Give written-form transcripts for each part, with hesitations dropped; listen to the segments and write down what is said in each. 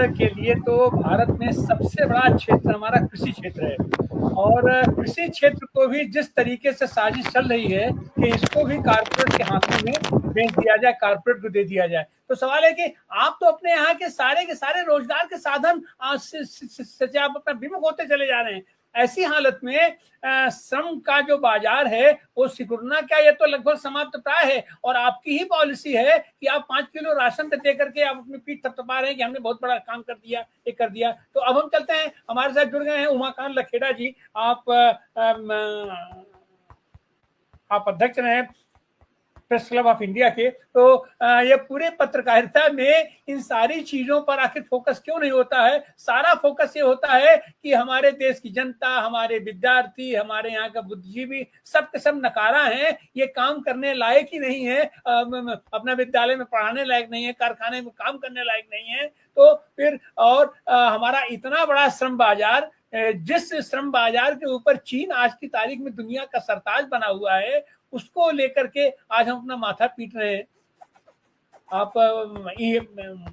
के लिए तो भारत में सबसे बड़ा क्षेत्र हमारा कृषि क्षेत्र है और कृषि क्षेत्र को भी जिस तरीके से साजिश चल रही है कि इसको भी कारपोरेट के हाथों में बेच दिया जाए, कारपोरेट को दे दिया जाए। तो सवाल है कि आप तो अपने यहाँ के सारे रोजगार के साधन से आप अपना विमुख होते चले जा रहे हैं। ऐसी हालत में श्रम का जो बाजार है वो सिकुड़ना क्या, ये तो लगभग समाप्त प्राय है। और आपकी ही पॉलिसी है कि आप 5 किलो राशन दे करके आप अपनी पीठ थपथपा रहे हैं कि हमने बहुत बड़ा काम कर दिया, ये कर दिया। तो अब हम चलते हैं, हमारे साथ जुड़ गए हैं उमाकांत लखेड़ा जी। आप अध्यक्ष रहे प्रेस क्लब ऑफ इंडिया के, तो ये पूरे पत्रकारिता में इन सारी चीजों पर आखिर फोकस क्यों नहीं होता है? सारा फोकस ये होता है कि हमारे देश की जनता, हमारे विद्यार्थी, हमारे यहाँ का बुद्धिजीवी सब के सब नकारा हैं, ये काम करने लायक ही नहीं है, अपना विद्यालय में पढ़ाने लायक नहीं है, कारखाने में काम करने लायक नहीं है। तो फिर और हमारा इतना बड़ा श्रम बाजार, जिस श्रम बाजार के ऊपर चीन आज की तारीख में दुनिया का सरताज बना हुआ है, उसको लेकर के आज हम अपना माथा पीट रहे हैं। आप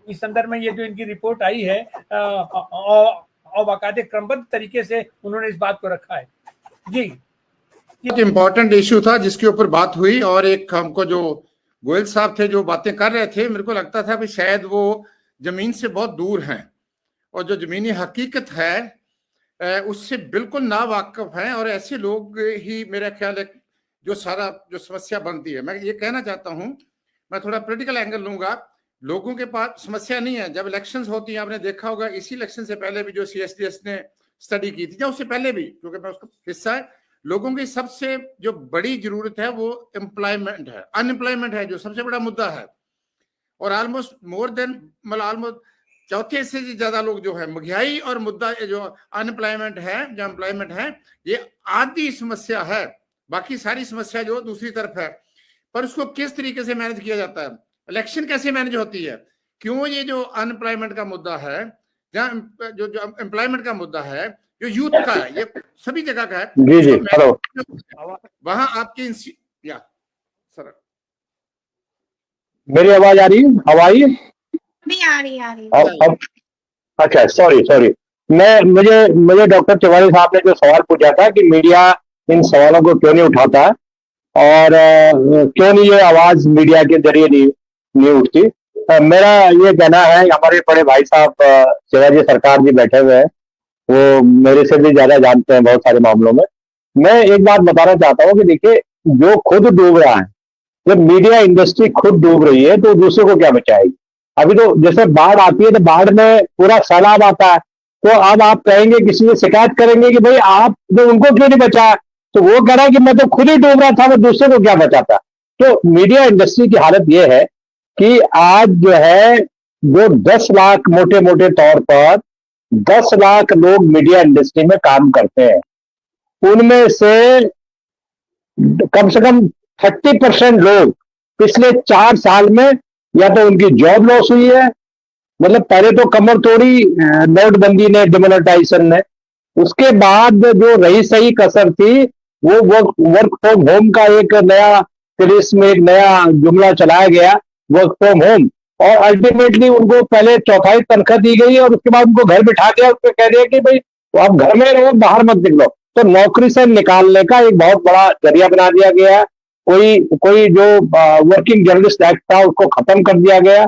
इस संदर्भ में ये जो इनकी रिपोर्ट आई है और बाकायदे क्रमबद्ध तरीके से उन्होंने इस बात को रखा है। जी, एक इम्पोर्टेंट इश्यू था जिसके ऊपर बात हुई और एक हमको जो गोयल साहब थे जो बातें कर रहे थे, मेरे को लगता था कि शायद वो जमीन से बहुत दूर हैं और जो जमीनी हकीकत है उससे बिल्कुल ना वाकिफ हैं। और ऐसे लोग ही मेरा ख्याल है जो समस्या बनती है। मैं ये कहना चाहता हूं, मैं थोड़ा पॉलिटिकल एंगल लूंगा। लोगों के पास समस्या नहीं है। जब इलेक्शंस होती हैं, आपने देखा होगा इसी इलेक्शन से पहले भी जो CSDS ने स्टडी की थी, या उससे पहले भी, क्योंकि मैं उसका हिस्सा है, लोगों की सबसे जो बड़ी जरूरत है वो एम्प्लॉयमेंट है, अनएम्प्लॉयमेंट है, जो सबसे बड़ा मुद्दा है। और ऑलमोस्ट मोर देन चौथे से ज्यादा लोग जो है महंगाई और मुद्दा जो अनएम्प्लॉयमेंट है, जो एम्प्लॉयमेंट है, ये आधी समस्या है। बाकी सारी समस्या जो दूसरी तरफ है, पर उसको किस तरीके से मैनेज किया जाता है, इलेक्शन कैसे मैनेज होती है, क्यों ये जो अनएम्प्लॉयमेंट का मुद्दा है, जहाँ जो एम्प्लॉयमेंट का मुद्दा है, जो यूथ का है, ये सभी जगह का है। जी जी, हेलो, वहां आपकी या सर मेरी आवाज आ रही है? आवाज नहीं आ रही। अच्छा, सॉरी, मुझे डॉक्टर तिवारी साहब ने जो सवाल पूछा था कि मीडिया इन सवालों को क्यों नहीं उठाता और क्यों नहीं ये आवाज मीडिया के जरिए नहीं उठती, मेरा ये कहना है, हमारे बड़े भाई साहब शिवाजी सरकार जी बैठे हुए हैं, वो मेरे से भी ज्यादा जानते हैं बहुत सारे मामलों में। मैं एक बात बताना चाहता हूँ कि देखिए, जो खुद डूब रहा है, जब मीडिया इंडस्ट्री खुद डूब रही है तो दूसरे को क्या बचाएगी? अभी तो जैसे बाढ़ आती है तो बाढ़ में पूरा सैलाब आता है, तो अब आप कहेंगे, किसी से शिकायत करेंगे कि भाई आप जो उनको क्यों नहीं बचाया, तो वो कह रहा है कि मैं तो खुद ही डूब रहा था, वो दूसरे को क्या बचाता। तो मीडिया इंडस्ट्री की हालत ये है कि आज जो है जो 10 लाख मोटे तौर पर 10 लाख लोग मीडिया इंडस्ट्री में काम करते हैं, उनमें से कम से कम 30% लोग पिछले 4 साल में या तो उनकी जॉब लॉस हुई है, मतलब पहले तो कमर तोड़ी नोटबंदी ने, डिमोनेटाइजेशन ने, उसके बाद जो रही सही कसर थी वो वर्क फ्रॉम होम का एक नया पुलिस में एक नया जुमला चलाया गया, वर्क फ्रॉम होम, और अल्टीमेटली उनको पहले 1/4 तनख्वाह दी गई और उसके बाद उनको घर बिठा दिया, उसको कह दिया कि भाई आप घर में रहो, बाहर मत निकलो। तो नौकरी से निकालने का एक बहुत बड़ा जरिया बना दिया गया। कोई जो वर्किंग जर्नलिस्ट एक्ट था उसको खत्म कर दिया गया,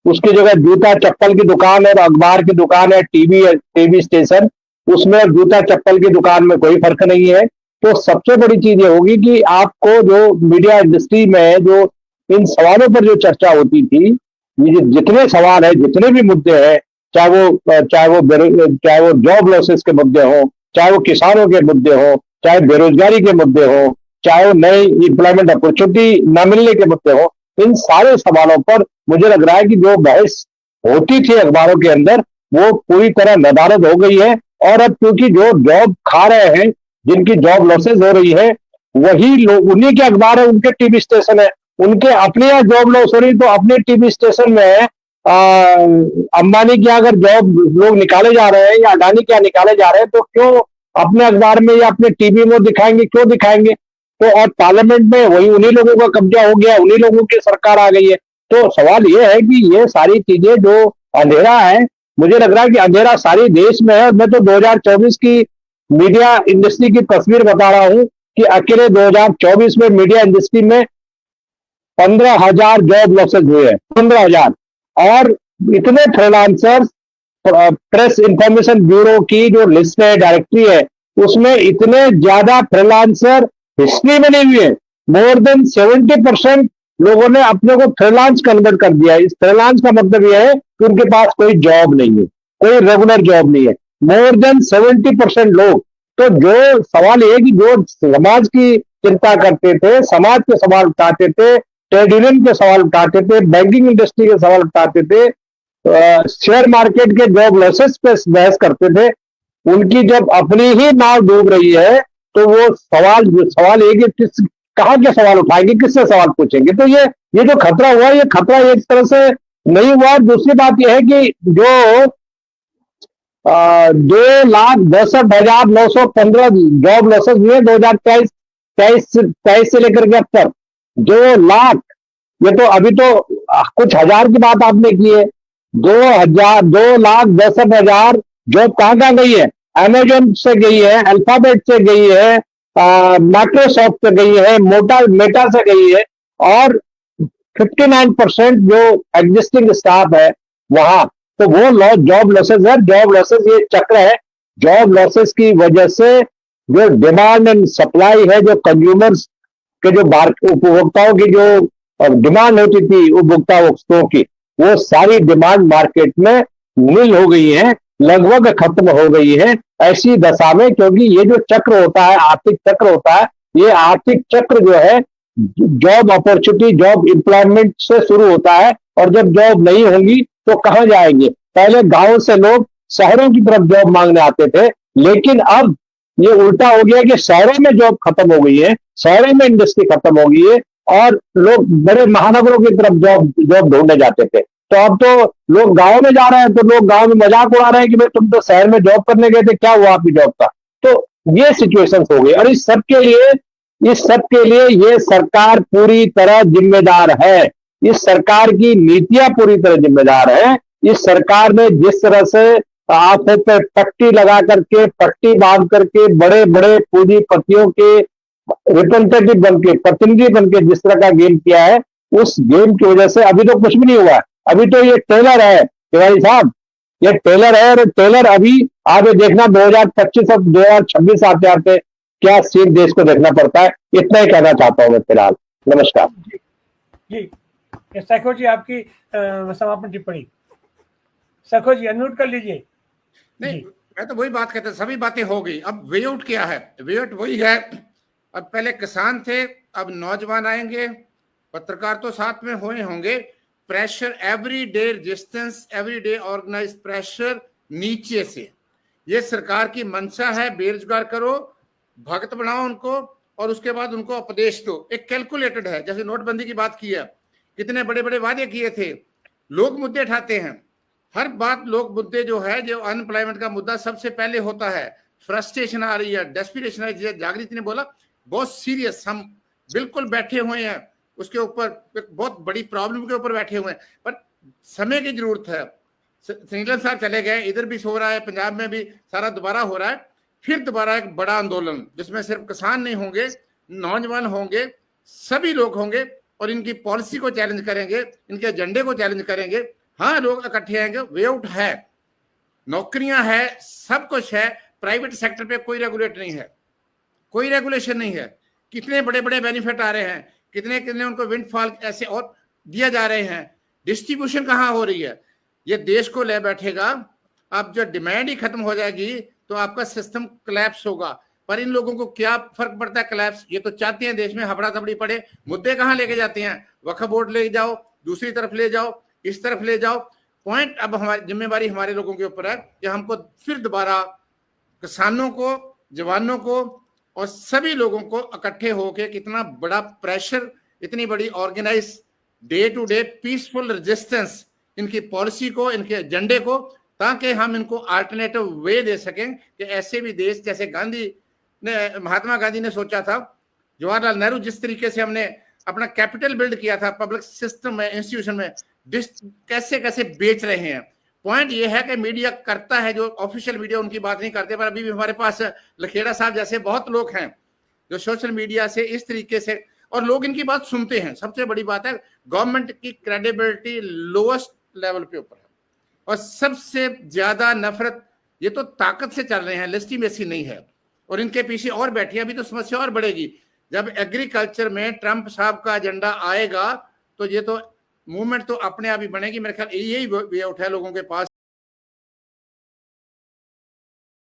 उसकी जगह जूता चप्पल की दुकान और अखबार की दुकान है, टीवी स्टेशन, उसमें जूता चप्पल की दुकान में कोई फर्क नहीं है। तो सबसे बड़ी चीज ये होगी कि आपको जो मीडिया इंडस्ट्री में जो इन सवालों पर जो चर्चा होती थी, ये जितने सवाल है, जितने भी मुद्दे हैं, चाहे वो जॉब लॉसेस के मुद्दे हो, चाहे वो किसानों के मुद्दे हो, चाहे बेरोजगारी के मुद्दे हो, चाहे वो नई एम्प्लॉयमेंट अपॉर्चुनिटी न मिलने के मुद्दे हो, इन सारे सवालों पर मुझे लग रहा है कि जो बहस होती थी अखबारों के अंदर वो पूरी तरह नदारद हो गई है। और अब क्योंकि जो जॉब खा रहे हैं, जिनकी जॉब लॉसेज हो रही है, वही लोग, उन्हीं के अखबार है, उनके टीवी स्टेशन है, उनके अपने यहाँ जॉब लॉस हो रही, तो अपने टीवी स्टेशन में अंबानी के अगर जॉब लोग निकाले जा रहे हैं या अडानी के यहाँ निकाले जा रहे हैं, तो क्यों अपने अखबार में या अपने टीवी में दिखाएंगे, क्यों दिखाएंगे? तो और पार्लियामेंट में वही उन्हीं लोगों का कब्जा हो गया, उन्हीं लोगों की सरकार आ गई है। तो सवाल ये है कि ये सारी चीजें जो अंधेरा है मुझे लग रहा है कि अंधेरा सारी देश में है। मैं तो 2024 की मीडिया इंडस्ट्री की तस्वीर बता रहा हूं कि अकेले 2024 में मीडिया इंडस्ट्री में 15,000 जॉब लॉसेज हुए हैं, 15,000। और इतने फ्रीलांसर्स, प्रेस इंफॉर्मेशन ब्यूरो की जो लिस्ट है, डायरेक्टरी है, उसमें इतने ज्यादा फ्रीलांसर हिस्ट्री में नहीं हुए। मोर देन 70% लोगों ने अपने को फ्रीलांस कन्वर्ट कर दिया है। इस फ्रीलांस का मतलब यह है कि उनके पास कोई जॉब नहीं है, कोई रेगुलर जॉब नहीं है। मोर देन 70% लोग। तो जो सवाल ये है कि जो समाज की चिंता करते थे, समाज के सवाल उठाते थे, ट्रेड यूनियन के सवाल उठाते थे, बैंकिंग इंडस्ट्री के सवाल उठाते थे, शेयर मार्केट के जॉब लॉसेस पे बहस करते थे, उनकी जब अपनी ही नाव डूब रही है तो वो सवाल ये कि कहां के सवाल उठाएंगे, किससे सवाल पूछेंगे। तो ये जो खतरा हुआ, ये खतरा एक तरह से नहीं हुआ। दूसरी बात यह है कि जो 2,62,915 जॉब लॉसेज हुए 2023 से लेकर के अब तक, 2 लाख। ये तो अभी तो कुछ हजार की बात आपने की है। 2,62,915 जॉब कहां गई है? अमेजोन से गई है, अल्फाबेट से गई है, माइक्रोसॉफ्ट से गई है, मेटा से गई है। और 59% जो एग्जिस्टिंग स्टाफ है वहां, तो वो जॉब लॉसेज है। जॉब लॉसेज ये चक्र है। जॉब लॉसेज की वजह से जो डिमांड एंड सप्लाई है, जो कंज्यूमर्स के जो उपभोक्ताओं की जो डिमांड होती थी उपभोक्ताओं की, वो सारी डिमांड मार्केट में नील हो गई है, लगभग खत्म हो गई है। ऐसी दशा में, क्योंकि ये जो चक्र होता है, आर्थिक चक्र होता है, ये आर्थिक चक्र जो है जॉब अपॉर्चुनिटी, जॉब एम्प्लॉयमेंट से शुरू होता है। और जब जॉब नहीं होंगी तो कहां जाएंगे? पहले गांव से लोग शहरों की तरफ जॉब मांगने आते थे, लेकिन अब ये उल्टा हो गया कि शहरों में जॉब खत्म हो गई है, शहरों में इंडस्ट्री खत्म हो गई है और लोग बड़े महानगरों की तरफ जॉब ढूंढने जाते थे। तो अब तो लोग गांव में जा रहे हैं, तो लोग गांव में मजाक उड़ा रहे हैं कि भाई तुम तो शहर में जॉब करने गए थे, क्या हुआ आपकी जॉब का? तो ये सिचुएशन हो गई। और इस सब के लिए ये सरकार पूरी तरह जिम्मेदार है। इस सरकार की नीतियां पूरी तरह जिम्मेदार है। इस सरकार ने जिस तरह से आंखों पे पट्टी लगा करके, पट्टी बांध करके, बड़े बड़े पूंजीपतियों के रिप्रेजेंटेटिव बनके, प्रतिनिधि बनके जिस तरह का गेम किया है, उस गेम की वजह से अभी तो कुछ भी नहीं हुआ। अभी तो ये टेलर है तिवारी साहब, ये टेलर है। और टेलर अभी आगे देखना 2025 और 2026 आते आते क्या सीन देश को देखना पड़ता है। इतना ही कहना चाहता हूं मैं फिलहाल। नमस्कार जी। सैखो जी, आपकी समापन टिप्पणी। सैखो जी अनम्यूट कर लीजिए। नहीं, मैं तो वही बात कहता, सभी बातें हो गई। अब वे आउट क्या है? वे आउट वही है। अब पहले किसान थे, अब नौजवान आएंगे, पत्रकार तो साथ में हुए होंगे। Pressure, every day resistance, every day organise pressure नीचे से। ये सरकार की मंशा है, बेरोजगार करो, भगत बनाओ उनको और उसके बाद उनको उपदेश दो। एक कैलकुलेटेड है, जैसे नोटबंदी की बात की है, कितने बड़े बड़े वादे किए थे। लोग मुद्दे उठाते हैं, हर बात लोग मुद्दे जो है, जो अनएम्प्लॉयमेंट का मुद्दा सबसे पहले होता है। फ्रस्ट्रेशन आ रही है, डेस्पिरेशन आ रही है। जागृति ने बोला बहुत सीरियस, हम बिल्कुल बैठे हुए हैं उसके ऊपर, बहुत बड़ी प्रॉब्लम के ऊपर बैठे हुए हैं, पर समय की जरूरत है। नीलम साहब चले गए, इधर भी हो रहा है, पंजाब में भी सारा दोबारा हो रहा है। फिर दोबारा एक बड़ा आंदोलन, जिसमें सिर्फ किसान नहीं होंगे, नौजवान होंगे, सभी लोग होंगे और इनकी पॉलिसी को चैलेंज करेंगे, इनके एजेंडे को चैलेंज करेंगे। हाँ, लोग इकट्ठे आएंगे, वे आउट है, नौकरियां है, सब कुछ है। प्राइवेट सेक्टर पे कोई रेगुलेट नहीं है, कोई रेगुलेशन नहीं है। कितने बड़े बड़े बेनिफिट आ रहे हैं, कितने कितने उनको विंडफॉल ऐसे और दिया जा रहे हैं। डिस्ट्रीब्यूशन कहाँ हो रही है? ये देश को ले बैठेगा। अब जब डिमांड ही खत्म हो जाएगी तो आपका सिस्टम कोलैप्स होगा। पर इन लोगों को क्या फर्क पड़ता है कोलैप्स? ये तो चाहते हैं देश में हबड़ा थबड़ी पड़े। मुद्दे कहाँ लेके जाते हैं? वक्फ बोर्ड ले जाओ, दूसरी तरफ ले जाओ, इस तरफ ले जाओ। पॉइंट अब हमारी जिम्मेवारी हमारे लोगों के ऊपर है कि हमको फिर दोबारा किसानों को, जवानों को और सभी लोगों को इकट्ठे होकर कितना बड़ा प्रेशर, इतनी बड़ी organise day to day peaceful resistance, इनकी पॉलिसी को, इनके एजेंडे को, ताकि हम इनको अल्टरनेटिव वे दे सकें कि ऐसे भी देश जैसे महात्मा गांधी ने सोचा था, जवाहरलाल नेहरू जिस तरीके से हमने अपना कैपिटल बिल्ड किया था पब्लिक सिस्टम में, इंस्टीट्यूशन में, कैसे कैसे बेच रहे हैं। पॉइंट ये है कि मीडिया करता है, जो ऑफिशियल मीडिया उनकी बात नहीं करते, पर अभी भी हमारे पास लखेड़ा साहब जैसे बहुत लोग हैं जो सोशल मीडिया से इस तरीके से, और लोग इनकी बात सुनते हैं। सबसे बड़ी बात है गवर्नमेंट की क्रेडिबिलिटी लोएस्ट लेवल पे ऊपर है, और सबसे ज्यादा नफरत ये तो ताकत से चल रहे हैं, लेजिटिमेसी नहीं है, और इनके पीछे और बैठी, अभी तो समस्या और बढ़ेगी। जब एग्रीकल्चर में ट्रंप साहब का एजेंडा आएगा तो ये तो मूवमेंट तो अपने आप ही बनेगी। मेरे ख्याल यही वे आउट है लोगों के पास